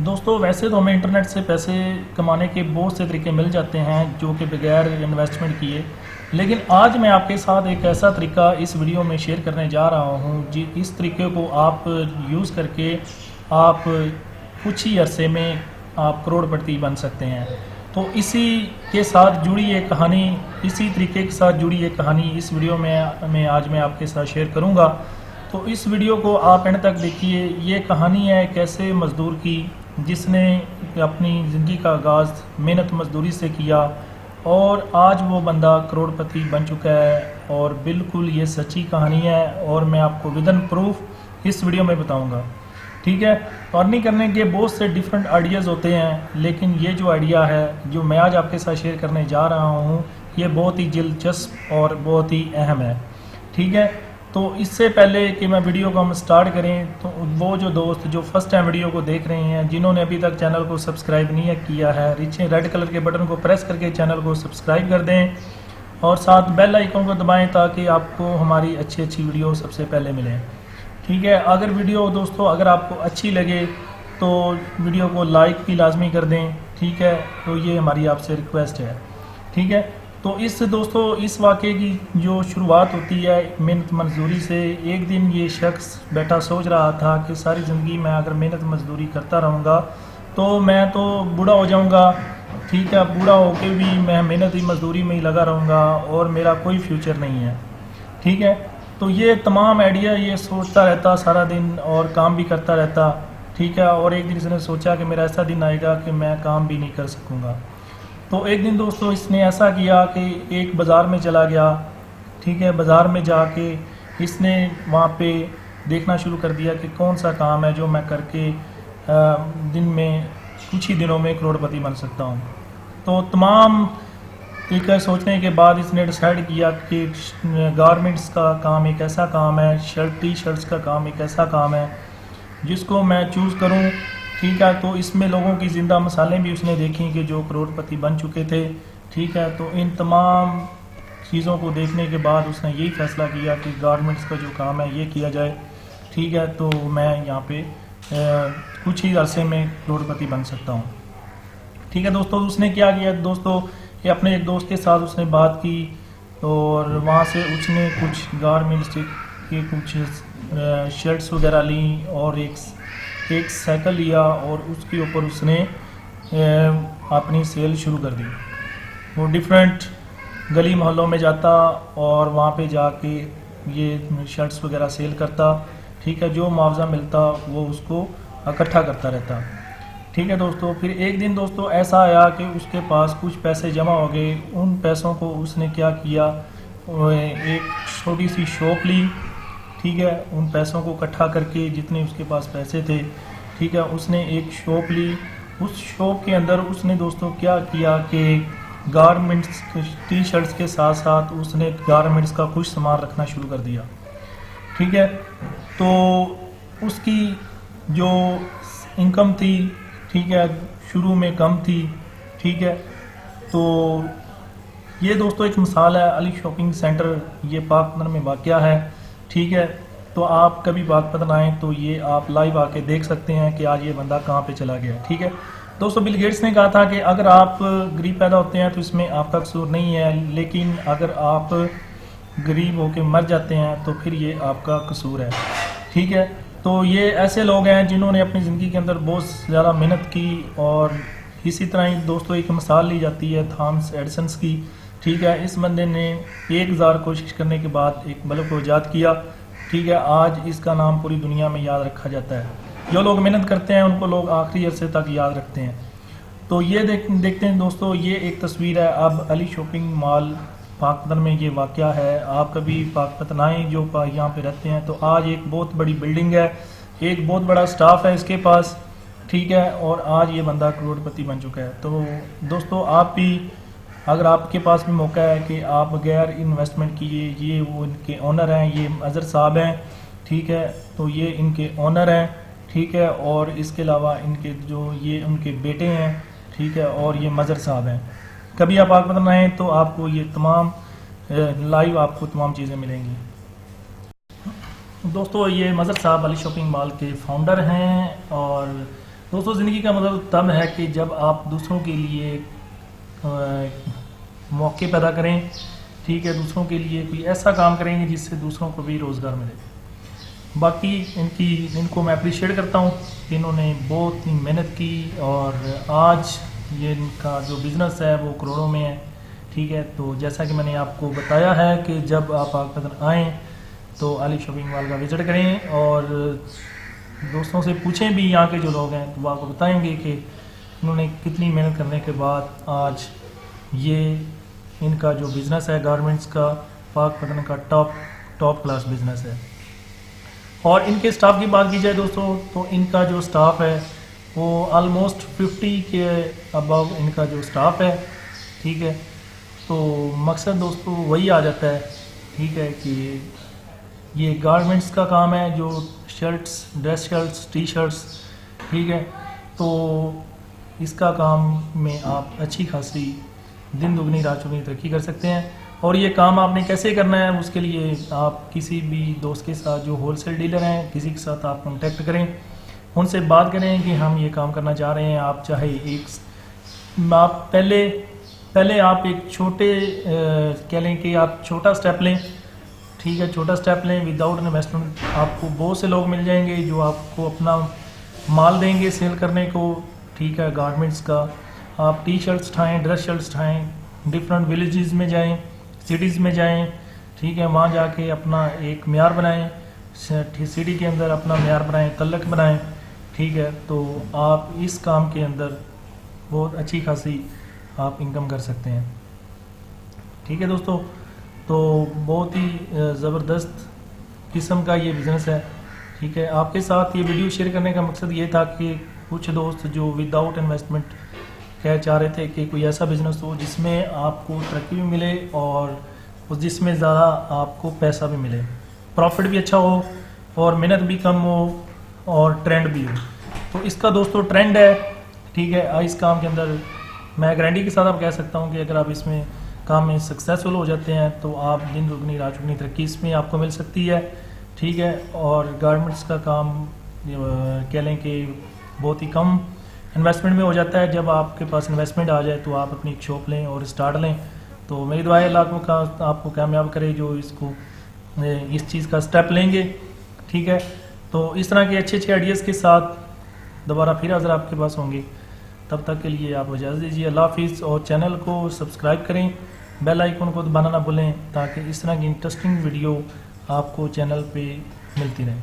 दोस्तों वैसे तो हमें इंटरनेट से पैसे कमाने के बहुत से तरीके मिल जाते हैं जो कि बगैर इन्वेस्टमेंट किए। लेकिन आज मैं आपके साथ एक ऐसा तरीका इस वीडियो में शेयर करने जा रहा हूं जी, इस तरीके को आप यूज़ करके आप कुछ ही अरसे में आप करोड़पति बन सकते हैं। तो इसी के साथ जुड़ी एक कहानी, इसी तरीके के साथ जुड़ी एक कहानी इस वीडियो में आज मैं आपके साथ शेयर करूंगा। तो इस वीडियो को आप एंड तक देखिए। ये कहानी है एक ऐसे मज़दूर की जिसने अपनी ज़िंदगी का आगाज़ मेहनत मजदूरी से किया और आज वो बंदा करोड़पति बन चुका है। और बिल्कुल ये सच्ची कहानी है और मैं आपको विदन प्रूफ इस वीडियो में बताऊंगा। ठीक है, अर्निंग करने के बहुत से डिफरेंट आइडियाज़ होते हैं, लेकिन ये जो आइडिया है जो मैं आज आपके साथ शेयर करने जा रहा हूँ ये बहुत ही दिलचस्प और बहुत ही अहम है। ठीक है, तो इससे पहले कि मैं वीडियो को हम स्टार्ट करें तो वो जो दोस्त जो फर्स्ट टाइम वीडियो को देख रहे हैं, जिन्होंने अभी तक चैनल को सब्सक्राइब नहीं किया है, नीचे रेड कलर के बटन को प्रेस करके चैनल को सब्सक्राइब कर दें और साथ बेल आइकन को दबाएं ताकि आपको हमारी अच्छी अच्छी वीडियो सबसे पहले मिले। ठीक है, अगर वीडियो दोस्तों अगर आपको अच्छी लगे तो वीडियो को लाइक भी लाजमी कर दें। ठीक है, तो ये हमारी आपसे रिक्वेस्ट है। ठीक है, तो इस दोस्तों इस वाक़े की जो शुरुआत होती है मेहनत मजदूरी से। एक दिन ये शख्स बैठा सोच रहा था कि सारी ज़िंदगी मैं अगर मेहनत मजदूरी करता रहूँगा तो मैं तो बूढ़ा हो जाऊँगा। ठीक है, बूढ़ा होके भी मैं मेहनत ही मजदूरी में ही लगा रहूँगा और मेरा कोई फ्यूचर नहीं है। ठीक है, तो ये तमाम आइडिया ये सोचता रहता सारा दिन और काम भी करता रहता। ठीक है, और एक दिन इसने सोचा कि मेरा ऐसा दिन आएगा कि मैं काम भी नहीं कर सकूँगा। तो एक दिन दोस्तों इसने ऐसा किया कि एक बाज़ार में चला गया। ठीक है, बाज़ार में जाके इसने वहाँ पे देखना शुरू कर दिया कि कौन सा काम है जो मैं करके दिन में कुछ ही दिनों में करोड़पति बन सकता हूँ। तो तमाम तरीके सोचने के बाद इसने डिसाइड किया कि गारमेंट्स का काम एक ऐसा काम है, टी शर्ट्स का काम एक ऐसा काम है जिसको मैं चूज़ करूँ। ठीक है, तो इसमें लोगों की ज़िंदा मिसालें भी उसने देखी कि जो करोड़पति बन चुके थे। ठीक है, तो इन तमाम चीज़ों को देखने के बाद उसने यही फैसला किया कि गारमेंट्स का जो काम है ये किया जाए। ठीक है, तो मैं यहाँ पे कुछ ही अरसे में करोड़पति बन सकता हूँ। ठीक है दोस्तों, उसने क्या किया दोस्तों, ये अपने एक दोस्त के साथ उसने बात की और वहाँ से उसने कुछ गारमेंट्स के कुछ शर्ट्स वगैरह ली और एक साइकिल लिया और उसके ऊपर उसने अपनी सेल शुरू कर दी। वो डिफरेंट गली मोहल्लों में जाता और वहाँ पे जाके ये शर्ट्स वगैरह सेल करता। ठीक है, जो मुआवजा मिलता वो उसको इकट्ठा करता रहता। ठीक है दोस्तों, फिर एक दिन दोस्तों ऐसा आया कि उसके पास कुछ पैसे जमा हो गए। उन पैसों को उसने क्या किया, एक छोटी सी शॉप ली। ठीक है, उन पैसों को इकट्ठा करके जितने उसके पास पैसे थे, ठीक है, उसने एक शॉप ली। उस शॉप के अंदर उसने दोस्तों क्या किया कि गारमेंट्स टी शर्ट्स के साथ साथ उसने गारमेंट्स का कुछ सामान रखना शुरू कर दिया। ठीक है, तो उसकी जो इनकम थी, ठीक है, शुरू में कम थी। ठीक है, तो ये दोस्तों एक मिसाल है अली शॉपिंग सेंटर, ये पाकपतन में वाक़या है। ठीक है, तो आप कभी पाकपतन आएँ तो ये आप लाइव आके देख सकते हैं कि आज ये बंदा कहाँ पे चला गया। ठीक है दोस्तों, बिल गेट्स ने कहा था कि अगर आप गरीब पैदा होते हैं तो इसमें आपका कसूर नहीं है, लेकिन अगर आप गरीब होकर मर जाते हैं तो फिर ये आपका कसूर है। ठीक है, तो ये ऐसे लोग हैं जिन्होंने अपनी ज़िंदगी के अंदर बहुत ज़्यादा मेहनत की। और इसी तरह ही दोस्तों एक मिसाल ली जाती है थॉमस एडिसन की। ठीक है, इस बंदे ने 1000 कोशिश करने के बाद एक बल्ब को ईजाद किया। ठीक है, आज इसका नाम पूरी दुनिया में याद रखा जाता है। जो लोग मेहनत करते हैं उनको लोग आखिरी अरसे तक याद रखते हैं। तो ये देखते हैं दोस्तों, ये एक तस्वीर है अब अली शॉपिंग मॉल पाकपतन में ये वाक़या है। आप कभी पाकपतन आएँ जो यहाँ पे रहते हैं तो आज एक बहुत बड़ी बिल्डिंग है, एक बहुत बड़ा स्टाफ है इसके पास। ठीक है, और आज ये बंदा करोड़पति बन चुका है। तो दोस्तों आप भी, अगर आपके पास भी मौका है कि आप बगैर इन्वेस्टमेंट किए, ये वो इनके ओनर हैं, ये अजहर साहब हैं। ठीक है, तो ये इनके ओनर हैं। ठीक है, और इसके अलावा इनके जो ये उनके बेटे हैं। ठीक है, और ये मजहर साहब हैं। कभी आप पाकपतन आएँ तो आपको ये तमाम लाइव आपको तमाम चीज़ें मिलेंगी। दोस्तों ये मजहर साहब अली शॉपिंग मॉल के फाउंडर हैं और दोस्तों, ज़िंदगी का मतलब तब है कि जब आप दूसरों के लिए मौके पैदा करें, ठीक है, दूसरों के लिए कोई ऐसा काम करेंगे जिससे दूसरों को भी रोज़गार मिले। बाकी इनको मैं अप्रिशिएट करता हूँ कि इन्होंने बहुत ही मेहनत की और आज ये इनका जो बिज़नेस है वो करोड़ों में है, ठीक है। तो जैसा कि मैंने आपको बताया है कि जब आप पाकपतन आएँ तो अली शॉपिंग मॉल का विज़िट करें और दोस्तों से पूछें भी, यहाँ के जो लोग हैं तो वो आपको बताएंगे कि उन्होंने कितनी मेहनत करने के बाद आज ये इनका जो बिज़नेस है गारमेंट्स का, पाकपतन का टॉप क्लास बिज़नेस है। और इनके स्टाफ की बात की जाए दोस्तों, तो इनका जो स्टाफ है वो ऑलमोस्ट 50 के अबव इनका जो स्टाफ है, ठीक है। तो मकसद दोस्तों वही आ जाता है, ठीक है, कि ये गारमेंट्स का काम है, जो shirts, dress shirts, T shirts, ठीक है। तो इसका काम में आप अच्छी खासी दिन दुगनी रात चौगुनी तरक्की कर सकते हैं। और ये काम आपने कैसे करना है, उसके लिए आप किसी भी दोस्त के साथ जो होलसेल डीलर हैं, किसी के साथ आप कांटेक्ट करें, उनसे बात करें कि हम ये काम करना चाह रहे हैं। आप चाहे आप पहले आप एक छोटे कह लें कि आप छोटा स्टेप लें, ठीक है, छोटा स्टेप लें विदाउट इन्वेस्टमेंट। आपको बहुत से लोग मिल जाएंगे जो आपको अपना माल देंगे सेल करने को, ठीक है, गारमेंट्स का। आप टी शर्ट्स उठाएँ, ड्रेस शर्ट्स उठाएँ, डिफरेंट विलेजेस में जाएं, सिटीज़ में जाएं, ठीक है, वहाँ जाके अपना एक म्यार बनाएं, सिटी के अंदर अपना म्यार बनाएं, तल्लक बनाएं, ठीक है। तो आप इस काम के अंदर बहुत अच्छी खासी आप इनकम कर सकते हैं, ठीक है दोस्तों। तो बहुत ही ज़बरदस्त किस्म का ये बिज़नेस है, ठीक है। आपके साथ ये वीडियो शेयर करने का मकसद ये था कि कुछ दोस्त जो विदाउट इन्वेस्टमेंट क्या चाह रहे थे कि कोई ऐसा बिज़नेस हो जिसमें आपको तरक्की भी मिले और जिसमें ज़्यादा आपको पैसा भी मिले, प्रॉफिट भी अच्छा हो और मेहनत भी कम हो और ट्रेंड भी हो। तो इसका दोस्तों ट्रेंड है, ठीक है। इस काम के अंदर मैं गारंटी के साथ आप कह सकता हूँ कि अगर आप इसमें काम में सक्सेसफुल हो जाते हैं तो आप दिन दुगनी रात चौगुनी तरक्की इसमें आपको मिल सकती है, ठीक है। और गारमेंट्स का काम कह लें कि बहुत ही कम इन्वेस्टमेंट में हो जाता है। जब आपके पास इन्वेस्टमेंट आ जाए तो आप अपनी एक शॉप लें और स्टार्ट लें। तो मेरी दुआ है अल्लाह का आपको कामयाब करे जो इस चीज़ का स्टेप लेंगे, ठीक है। तो इस तरह के अच्छे अच्छे आइडियाज़ के साथ दोबारा फिर हाज़िर आपके पास होंगे। तब तक के लिए आप इजाज़त दीजिए। अल्लाह हाफिज़। और चैनल को सब्सक्राइब करें, बेल आइकन को दबाना ना भूलें ताकि इस तरह की इंटरेस्टिंग वीडियो आपको चैनल पे मिलती रहे।